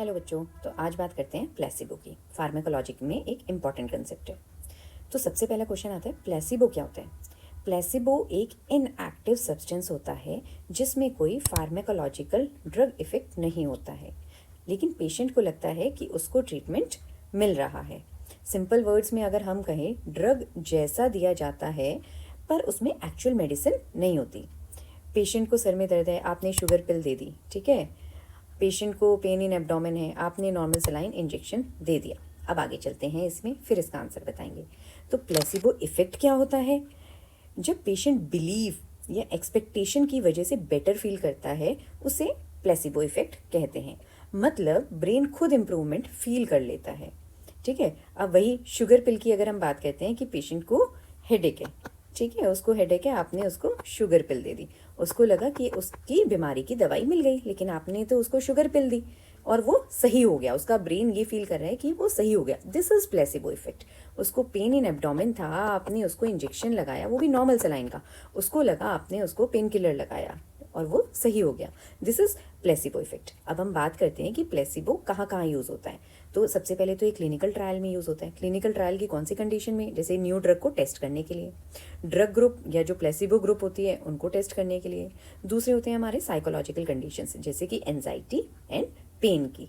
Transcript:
Hello बच्चों, तो आज बात करते हैं प्लेसिबो की। फार्माकोलॉजी में एक इम्पॉर्टेंट कंसेप्ट है। तो सबसे पहला क्वेश्चन आता है, प्लेसिबो क्या होता है? प्लेसिबो एक इनएक्टिव सब्सटेंस होता है जिसमें कोई फार्माकोलॉजिकल ड्रग इफेक्ट नहीं होता है, लेकिन पेशेंट को लगता है कि उसको ट्रीटमेंट मिल रहा है। सिंपल वर्ड्स में अगर हम कहें, ड्रग जैसा दिया जाता है पर उसमें एक्चुअल मेडिसिन नहीं होती। पेशेंट को सर में दर्द है, आपने शुगर पिल दे दी, ठीक है। पेशेंट को पेन इन एब्डोमेन है, आपने नॉर्मल सलाइन इंजेक्शन दे दिया। अब आगे चलते हैं इसमें, फिर इसका आंसर बताएंगे। तो प्लेसिबो इफेक्ट क्या होता है? जब पेशेंट बिलीव या एक्सपेक्टेशन की वजह से बेटर फील करता है, उसे प्लेसिबो इफेक्ट कहते हैं। मतलब ब्रेन खुद इम्प्रूवमेंट फील कर लेता है। ठीक है। अब वही शुगर पिल की अगर हम बात करते हैं कि पेशेंट को हेडेक है, ठीक है, उसको हेडेक है, आपने उसको शुगर पिल दे दी, उसको लगा कि उसकी बीमारी की दवाई मिल गई, लेकिन आपने तो उसको शुगर पिल दी और वो सही हो गया। उसका ब्रेन ये फील कर रहा है कि वो सही हो गया। This is placebo effect. उसको पेन इन एब्डोमेन था, आपने उसको इंजेक्शन लगाया, वो भी नॉर्मल सलाइन का, उसको लगा, आपने उसको पेन किलर लगाया और वो सही हो गया। This is placebo effect. अब हम बात करते हैं कि प्लेसिबो कहाँ कहाँ यूज़ होता है। तो सबसे पहले तो ये क्लिनिकल ट्रायल में यूज़ होता है। क्लिनिकल ट्रायल की कौन सी कंडीशन में? जैसे न्यू ड्रग को टेस्ट करने के लिए, ड्रग ग्रुप या जो प्लेसिबो ग्रुप होती है उनको टेस्ट करने के लिए। दूसरे होते हैं हमारे साइकोलॉजिकल कंडीशंस, जैसे कि एंजाइटी एंड पेन की,